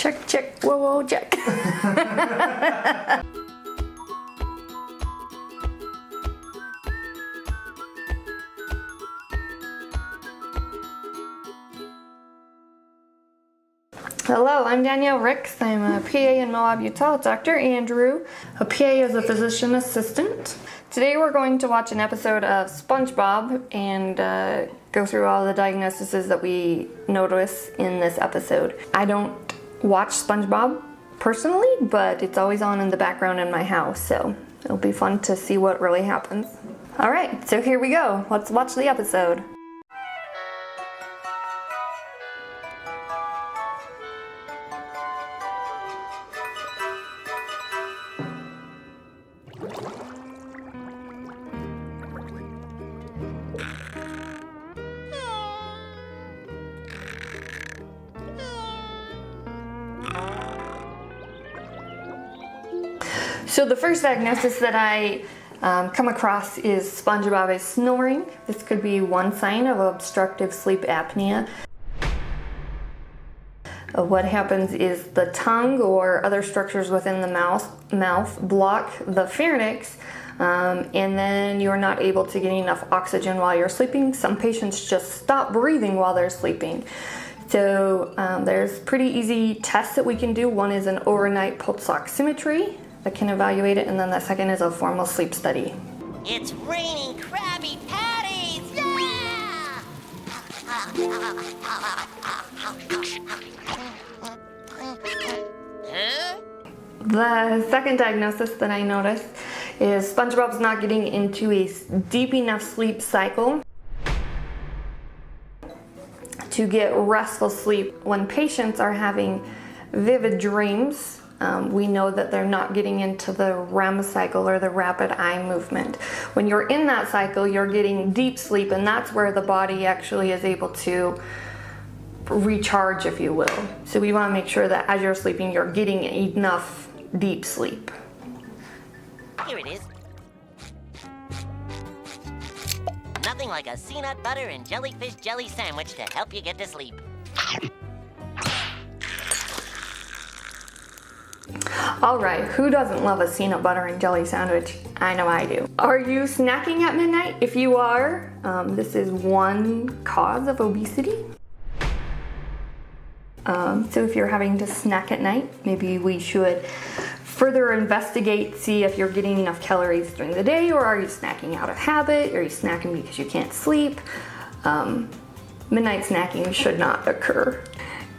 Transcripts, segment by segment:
Check, check, whoa, whoa, check. Hello, I'm Danielle Ricks. I'm a PA in Moab, Utah, Dr. Andrew. A PA is a physician assistant. Today we're going to watch an episode of SpongeBob and go through all the diagnoses that we notice in this episode. I don't watch SpongeBob personally, but it's always on in the background in my house, so it'll be fun to see what really happens. Alright, so here we go. Let's watch the episode. So the first diagnosis that I come across is SpongeBob is snoring. This could be one sign of obstructive sleep apnea. What happens is the tongue or other structures within the mouth block the pharynx, and then you're not able to get enough oxygen while you're sleeping. Some patients just stop breathing while they're sleeping. So there's pretty easy tests that we can do. One is an overnight pulse oximetry that can evaluate it, and then the second is a formal sleep study. It's raining Krabby Patties! Yeah! Huh? The second diagnosis that I noticed is SpongeBob's not getting into a deep enough sleep cycle to get restful sleep. When patients are having vivid dreams, we know that they're not getting into the REM cycle or the rapid eye movement. When you're in that cycle, you're getting deep sleep, and that's where the body actually is able to recharge, if you will. So we want to make sure that as you're sleeping, you're getting enough deep sleep. Here it is. Nothing like a peanut butter and jellyfish jelly sandwich to help you get to sleep. Alright, who doesn't love a peanut butter and jelly sandwich? I know I do. Are you snacking at midnight? If you are, this is one cause of obesity. So if you're having to snack at night, maybe we should further investigate, see if you're getting enough calories during the day, or are you snacking out of habit? Are you snacking because you can't sleep? Midnight snacking should not occur.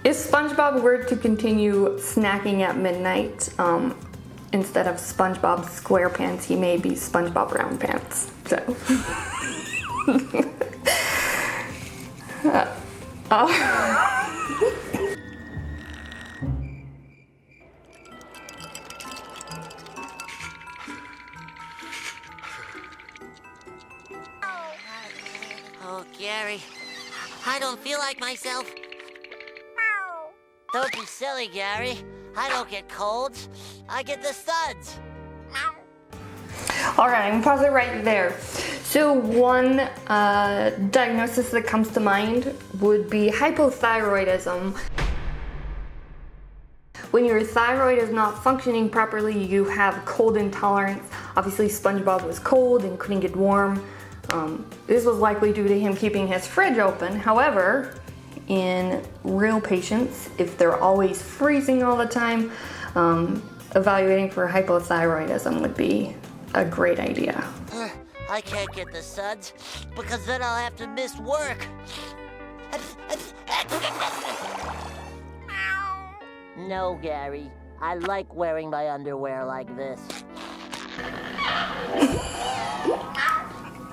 If SpongeBob were to continue snacking at midnight, instead of Spongebob Squarepants, he may be Spongebob Roundpants. So. Oh, Gary, I don't feel like myself. Don't be silly, Gary. I don't get colds. I get the Suds. All right, I'm gonna pause it right there. So one diagnosis that comes to mind would be hypothyroidism. When your thyroid is not functioning properly, you have cold intolerance. Obviously, SpongeBob was cold and couldn't get warm. This was likely due to him keeping his fridge open. However, in real patients, if they're always freezing all the time, evaluating for hypothyroidism would be a great idea. I can't get the Suds because then I'll have to miss work. No, Gary. I like wearing my underwear like this.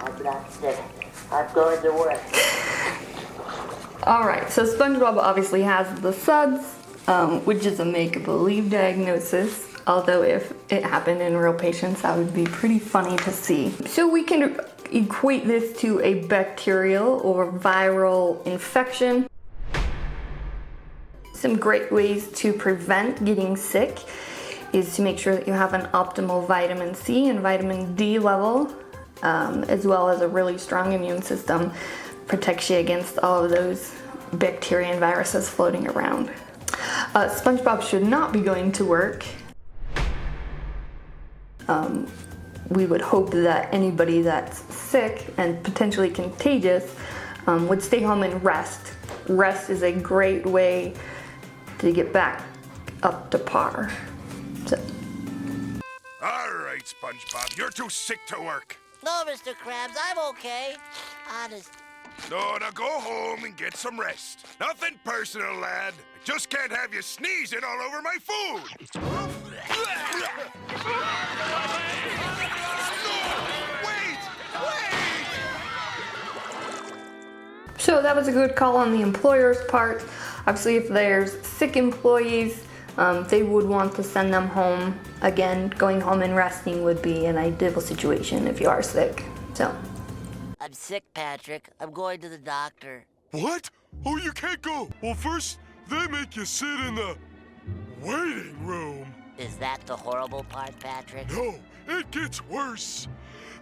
I'm not sick. I'm going to work. Alright, so SpongeBob obviously has the Suds, which is a make-believe diagnosis, although if it happened in real patients, that would be pretty funny to see. So we can equate this to a bacterial or viral infection. Some great ways to prevent getting sick is to make sure that you have an optimal vitamin C and vitamin D level, as well as a really strong immune system. Protects you against all of those bacteria and viruses floating around. SpongeBob should not be going to work. We would hope that anybody that's sick and potentially contagious would stay home and rest. Rest is a great way to get back up to par. So. All right, SpongeBob, you're too sick to work. No, Mr. Krabs, I'm okay. Honest. No, now go home and get some rest. Nothing personal, lad. I just can't have you sneezing all over my food. No, wait! So that was a good call on the employer's part. Obviously, if there's sick employees, they would want to send them home. Again, going home and resting would be an ideal situation if you are sick. So. I'm sick, Patrick. I'm going to the doctor. What? Oh, you can't go. Well, first, they make you sit in the waiting room. Is that the horrible part, Patrick? No, it gets worse.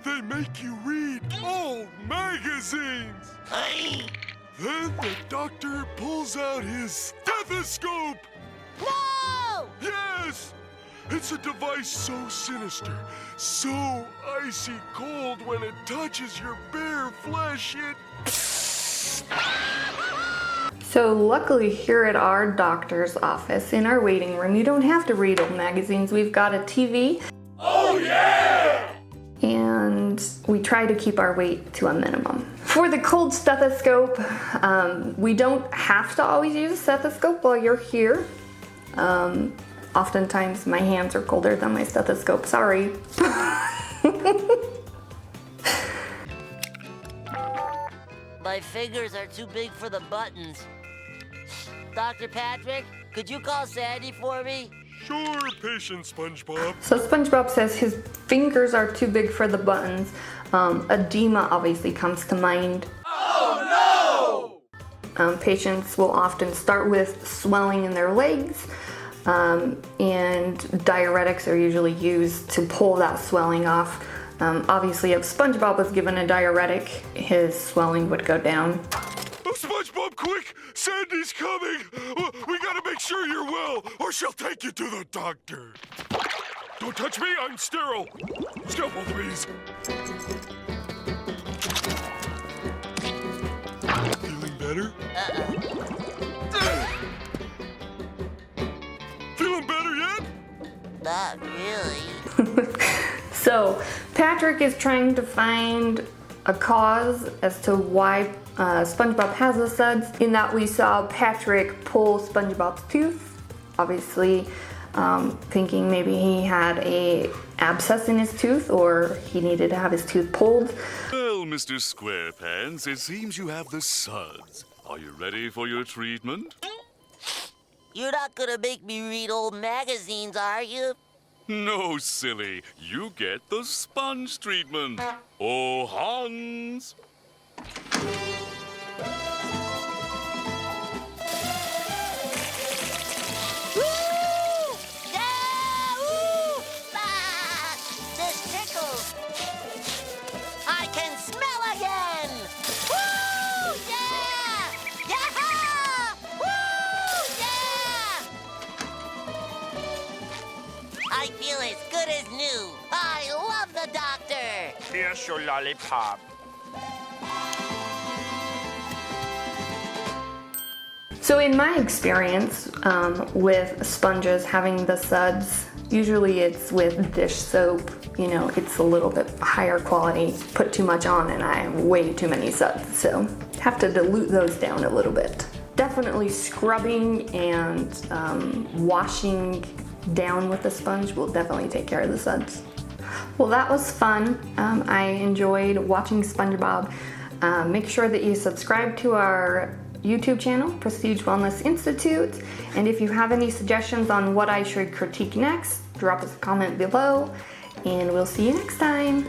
They make you read old magazines. Then the doctor pulls out his stethoscope. No! Yes! It's a device so sinister, so icy cold when it touches your bare flesh, it... So luckily here at our doctor's office, in our waiting room, you don't have to read old magazines. We've got a TV. Oh, yeah! And we try to keep our weight to a minimum. For the cold stethoscope, we don't have to always use a stethoscope while you're here. Oftentimes my hands are colder than my stethoscope, sorry. My fingers are too big for the buttons. Dr. Patrick, could you call Sandy for me? Sure, patient SpongeBob. So SpongeBob says his fingers are too big for the buttons. Edema obviously comes to mind. Oh no! Patients will often start with swelling in their legs, and diuretics are usually used to pull that swelling off. Obviously, if SpongeBob was given a diuretic, his swelling would go down. Oh, SpongeBob, quick! Sandy's coming! We gotta make sure you're well, or she'll take you to the doctor. Don't touch me, I'm sterile. Scalpel, please. Feeling better? Feeling better yet? Not really. So, Patrick is trying to find a cause as to why SpongeBob has the suds, in that we saw Patrick pull SpongeBob's tooth, obviously thinking maybe he had a abscess in his tooth or he needed to have his tooth pulled. Well, Mr. Squarepants, it seems you have the suds. Are you ready for your treatment? You're not gonna make me read old magazines, are you? No, silly. You get the sponge treatment. Oh, Hans! Woo! Yeah! Woo! Ah! This tickles. I can smell again. Woo! Yeah! Yeah! Woo! Yeah! I feel as good as new. I love the doctor. Here's your lollipop. So in my experience with sponges having the suds, usually it's with dish soap. You know, it's a little bit higher quality. Put too much on and I have way too many suds, so have to dilute those down a little bit. Definitely scrubbing and washing down with the sponge will definitely take care of the suds. Well, that was fun. I enjoyed watching SpongeBob. Make sure that you subscribe to our YouTube channel, Prestige Wellness Institute, and if you have any suggestions on what I should critique next, drop us a comment below, and we'll see you next time.